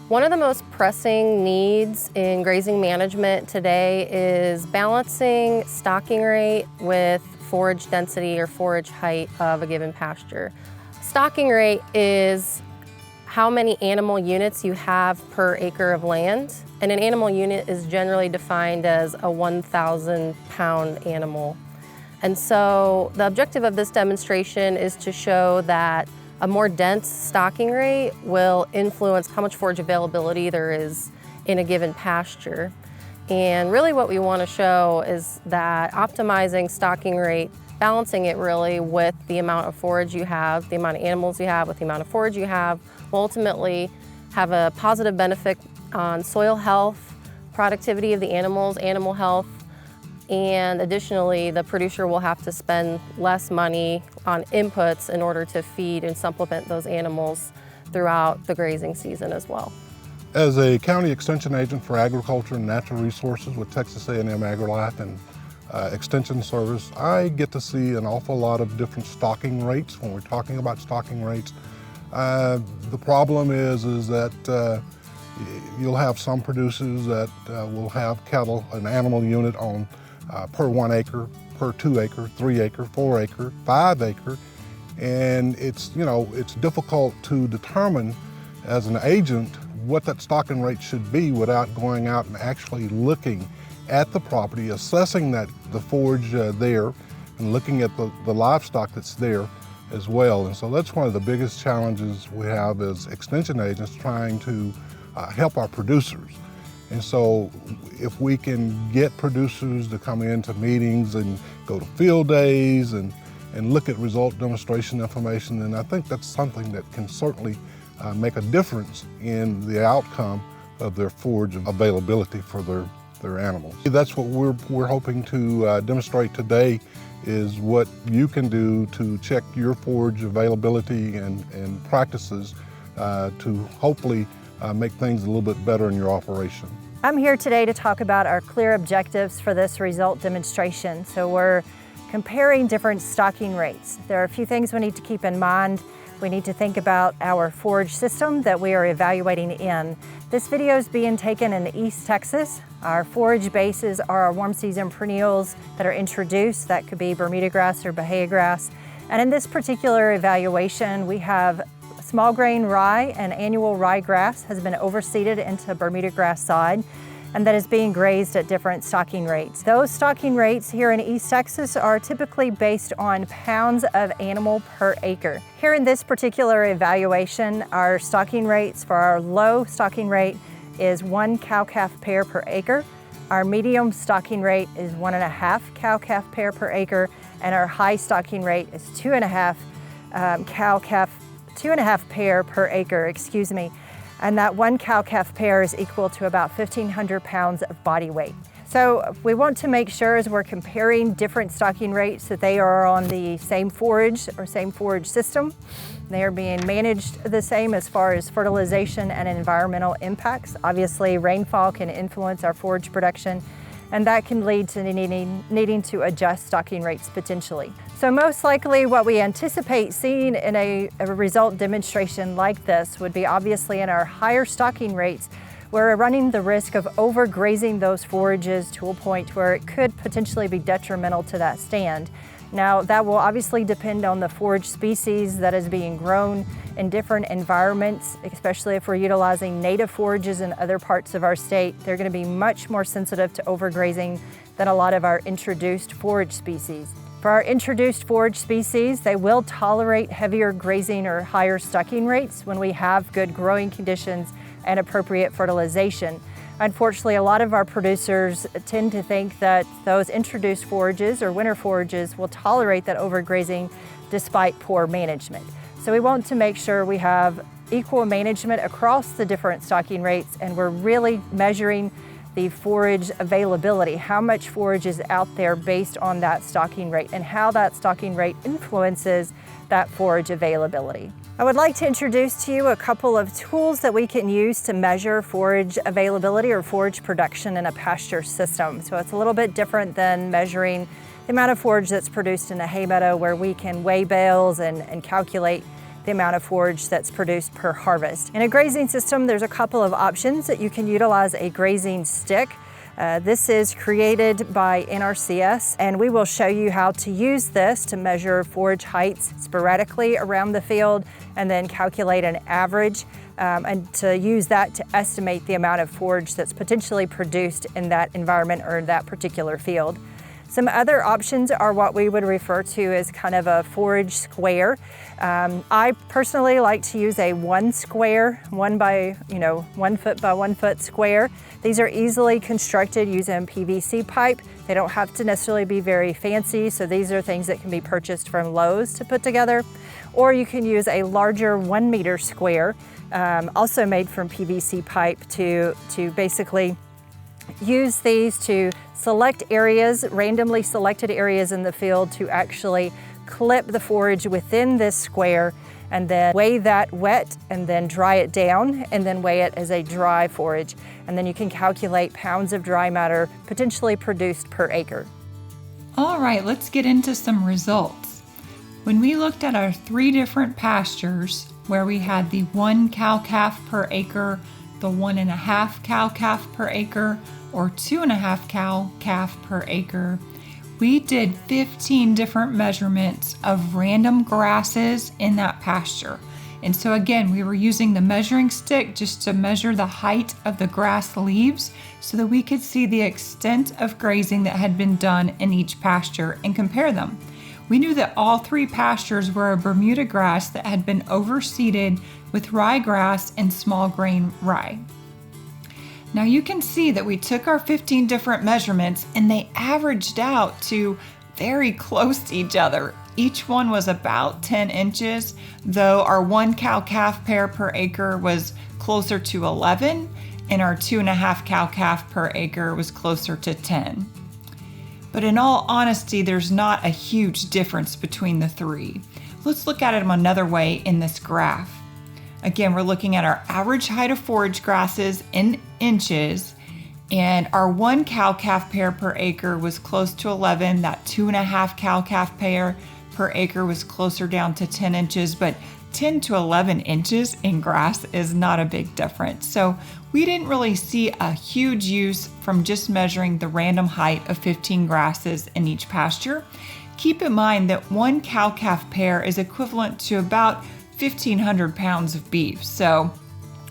One of the most pressing needs in grazing management today is balancing stocking rate with forage density or forage height of a given pasture. Stocking rate is how many animal units you have per acre of land, and an animal unit is generally defined as a 1,000 pound animal. And so the objective of this demonstration is to show that a more dense stocking rate will influence how much forage availability there is in a given pasture. And really what we want to show is that optimizing stocking rate, balancing it really with the amount of forage you have, the amount of animals you have, with the amount of forage you have, will ultimately have a positive benefit on soil health, productivity of the animals, animal health, and additionally, the producer will have to spend less money on inputs in order to feed and supplement those animals throughout the grazing season as well. As a county extension agent for agriculture and natural resources with Texas A&M AgriLife and Extension Service, I get to see an awful lot of different stocking rates when we're talking about stocking rates. The problem is that you'll have some producers that will have cattle, an animal unit on per 1 acre, per 2 acre, 3 acre, 4 acre, 5 acre, and it's difficult to determine as an agent what that stocking rate should be without going out and actually looking at the property, assessing the forage there, and looking at the livestock that's there as well. And so that's one of the biggest challenges we have as extension agents, trying to help our producers. And so if we can get producers to come into meetings and go to field days and look at result demonstration information, then I think that's something that can certainly make a difference in the outcome of their forage availability for their animals. That's what we're hoping to demonstrate today, is what you can do to check your forage availability and practices to hopefully make things a little bit better in your operation. I'm here today to talk about our clear objectives for this result demonstration. So we're comparing different stocking rates. There are a few things we need to keep in mind. We need to think about our forage system that we are evaluating in. This video is being taken in East Texas. Our forage bases are our warm season perennials that are introduced. That could be Bermuda grass or Bahia grass. And in this particular evaluation, we have small grain rye and annual ryegrass has been overseeded into Bermuda grass side, and that is being grazed at different stocking rates. Those stocking rates here in East Texas are typically based on pounds of animal per acre. Here in this particular evaluation, our stocking rates for our low stocking rate is 1 cow-calf pair per acre. Our medium stocking rate is 1.5 cow-calf pair per acre, and our high stocking rate is 2.5 2.5 pair per acre, excuse me. And that 1 cow-calf pair is equal to about 1,500 pounds of body weight. So we want to make sure as we're comparing different stocking rates that they are on the same forage or same forage system. They are being managed the same as far as fertilization and environmental impacts. Obviously, rainfall can influence our forage production, and that can lead to needing to adjust stocking rates potentially. So most likely what we anticipate seeing in a result demonstration like this would be obviously in our higher stocking rates, we're running the risk of overgrazing those forages to a point where it could potentially be detrimental to that stand. Now, that will obviously depend on the forage species that is being grown in different environments, especially if we're utilizing native forages in other parts of our state. They're going to be much more sensitive to overgrazing than a lot of our introduced forage species. For our introduced forage species, they will tolerate heavier grazing or higher stocking rates when we have good growing conditions and appropriate fertilization. Unfortunately, a lot of our producers tend to think that those introduced forages or winter forages will tolerate that overgrazing despite poor management. So we want to make sure we have equal management across the different stocking rates, and we're really measuring the forage availability, how much forage is out there based on that stocking rate and how that stocking rate influences that forage availability. I would like to introduce to you a couple of tools that we can use to measure forage availability or forage production in a pasture system. So it's a little bit different than measuring the amount of forage that's produced in a hay meadow, where we can weigh bales and calculate the amount of forage that's produced per harvest. In a grazing system, there's a couple of options that you can utilize a grazing stick. This is created by NRCS, and we will show you how to use this to measure forage heights sporadically around the field and then calculate an average and to use that to estimate the amount of forage that's potentially produced in that environment or that particular field. Some other options are what we would refer to as kind of a forage square. I personally like to use a 1 square, 1 foot by 1 foot square. These are easily constructed using PVC pipe. They don't have to necessarily be very fancy, so these are things that can be purchased from Lowe's to put together. Or you can use a larger 1 meter square, also made from PVC pipe to basically use these to select areas, randomly selected areas in the field to actually clip the forage within this square and then weigh that wet and then dry it down and then weigh it as a dry forage. And then you can calculate pounds of dry matter potentially produced per acre. All right, let's get into some results. When we looked at our 3 different pastures where we had the 1 cow-calf per acre, the 1.5 cow-calf per acre, or 2.5 cow-calf per acre, we did 15 different measurements of random grasses in that pasture. And so again, we were using the measuring stick just to measure the height of the grass leaves so that we could see the extent of grazing that had been done in each pasture and compare them. We knew that all 3 pastures were a Bermuda grass that had been overseeded with ryegrass and small grain rye. Now you can see that we took our 15 different measurements and they averaged out to very close to each other. Each one was about 10 inches, though our 1 cow-calf pair per acre was closer to 11 and our 2.5 cow-calf per acre was closer to 10. But in all honesty, there's not a huge difference between the 3. Let's look at them another way in this graph. Again, we're looking at our average height of forage grasses in inches, and our 1 cow-calf pair per acre was close to 11. That 2.5 cow-calf pair per acre was closer down to 10 inches, but 10 to 11 inches in grass is not a big difference. So we didn't really see a huge use from just measuring the random height of 15 grasses in each pasture. Keep in mind that 1 cow-calf pair is equivalent to about 1,500 pounds of beef. So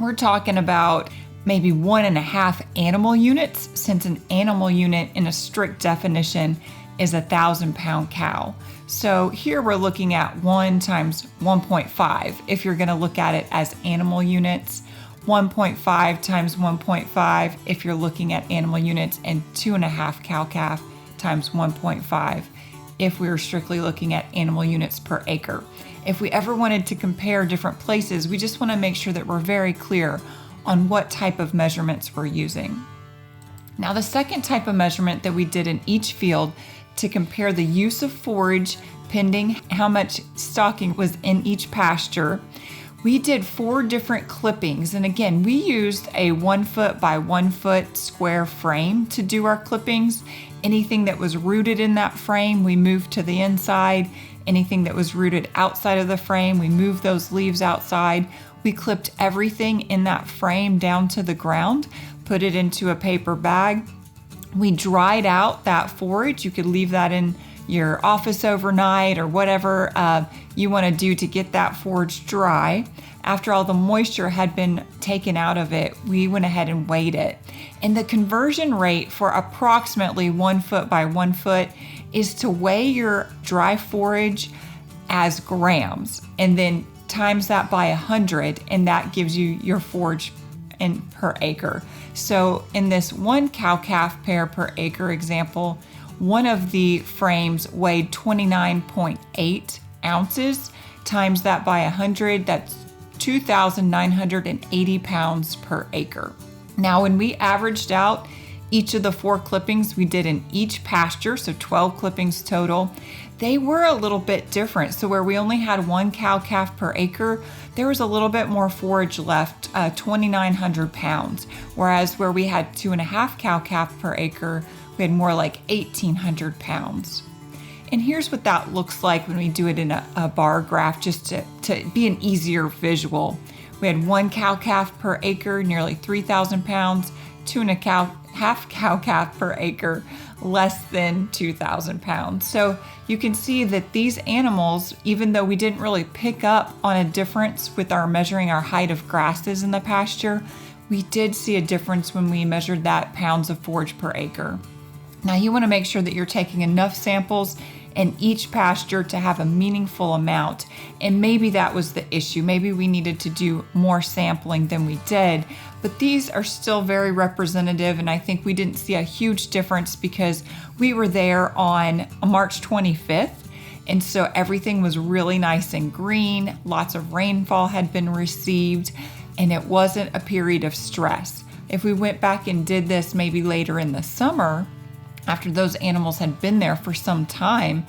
we're talking about maybe 1.5 animal units, since an animal unit in a strict definition is a 1,000-pound cow. So here we're looking at 1 times 1.5 if you're going to look at it as animal units, 1.5 times 1.5 if you're looking at animal units, and 2.5 cow-calf times 1.5 if we were strictly looking at animal units per acre. If we ever wanted to compare different places, we just want to make sure that we're very clear on what type of measurements we're using. Now, the second type of measurement that we did in each field to compare the use of forage pending how much stocking was in each pasture, we did 4 different clippings. And again, we used a 1 foot by 1 foot square frame to do our clippings. Anything that was rooted in that frame, we moved to the inside. Anything that was rooted outside of the frame, we moved those leaves outside. We clipped everything in that frame down to the ground, put it into a paper bag. We dried out that forage. You could leave that in your office overnight or whatever you want to do to get that forage dry. After all the moisture had been taken out of it, we went ahead and weighed it. And the conversion rate for approximately 1 foot by 1 foot is to weigh your dry forage as grams and then times that by 100, and that gives you your forage per acre. So in this 1 cow-calf pair per acre example, one of the frames weighed 29.8 ounces. Times that by 100, that's 2,980 pounds per acre. Now, when we averaged out each of the 4 clippings we did in each pasture, so 12 clippings total, they were a little bit different. So where we only had 1 cow-calf per acre, there was a little bit more forage left, 2,900 pounds. Whereas where we had 2.5 cow-calf per acre, we had more like 1,800 pounds. And here's what that looks like when we do it in a bar graph, just to be an easier visual. We had 1 cow-calf per acre, nearly 3,000 pounds, 2.5 cow-calf per acre, less than 2,000 pounds. So you can see that these animals, even though we didn't really pick up on a difference with our measuring our height of grasses in the pasture, we did see a difference when we measured that pounds of forage per acre. Now you want to make sure that you're taking enough samples in each pasture to have a meaningful amount. And maybe that was the issue. Maybe we needed to do more sampling than we did, but these are still very representative. And I think we didn't see a huge difference because we were there on March 25th. And so everything was really nice and green. Lots of rainfall had been received, and it wasn't a period of stress. If we went back and did this maybe later in the summer, after those animals had been there for some time,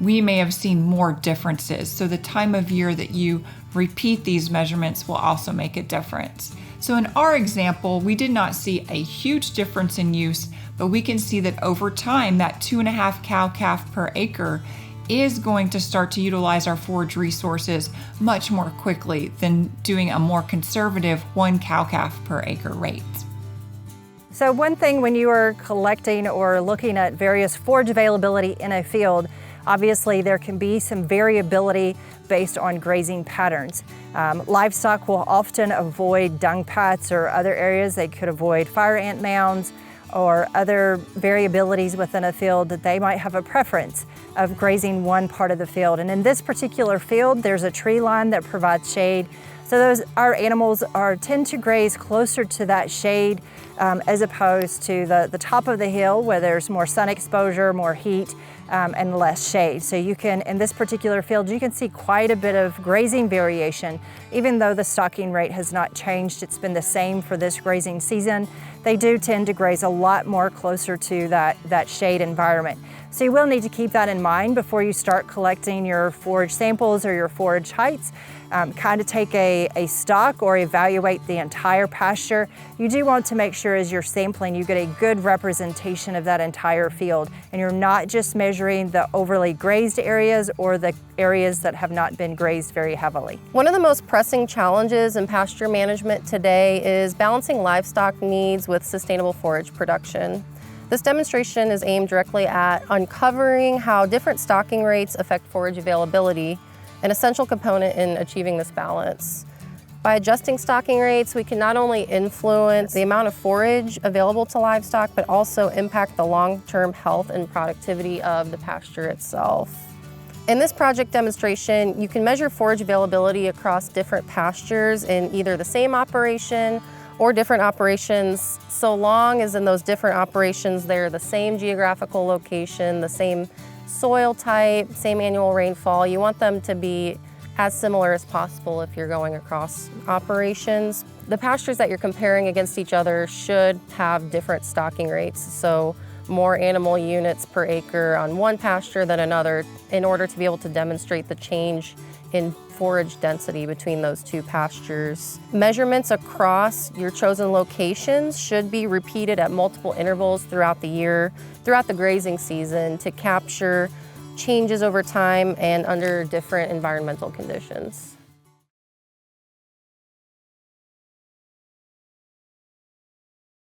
we may have seen more differences. So the time of year that you repeat these measurements will also make a difference. So in our example, we did not see a huge difference in use, but we can see that over time, that 2.5 cow-calf per acre is going to start to utilize our forage resources much more quickly than doing a more conservative 1 cow-calf per acre rate. So one thing when you are collecting or looking at various forage availability in a field, obviously there can be some variability based on grazing patterns. Livestock will often avoid dung pats or other areas. They could avoid fire ant mounds or other variabilities within a field that they might have a preference of grazing one part of the field. And in this particular field, there's a tree line that provides shade. So our animals tend to graze closer to that shade as opposed to the top of the hill where there's more sun exposure, more heat, and less shade. So you can, in this particular field, you can see quite a bit of grazing variation. Even though the stocking rate has not changed, it's been the same for this grazing season, they do tend to graze a lot more closer to that shade environment. So you will need to keep that in mind before you start collecting your forage samples or your forage heights. Kind of take a stock or evaluate the entire pasture. You do want to make sure as you're sampling you get a good representation of that entire field, and you're not just measuring the overly grazed areas or the areas that have not been grazed very heavily. One of the most pressing challenges in pasture management today is balancing livestock needs with sustainable forage production. This demonstration is aimed directly at uncovering how different stocking rates affect forage availability, an essential component in achieving this balance. By adjusting stocking rates, we can not only influence the amount of forage available to livestock, but also impact the long-term health and productivity of the pasture itself. In this project demonstration, you can measure forage availability across different pastures in either the same operation or different operations, so long as in those different operations they're the same geographical location, the same soil type, same annual rainfall. You want them to be as similar as possible if you're going across operations. The pastures that you're comparing against each other should have different stocking rates, so more animal units per acre on one pasture than another in order to be able to demonstrate the change in forage density between those two pastures. Measurements across your chosen locations should be repeated at multiple intervals throughout the year, throughout the grazing season, to capture changes over time and under different environmental conditions.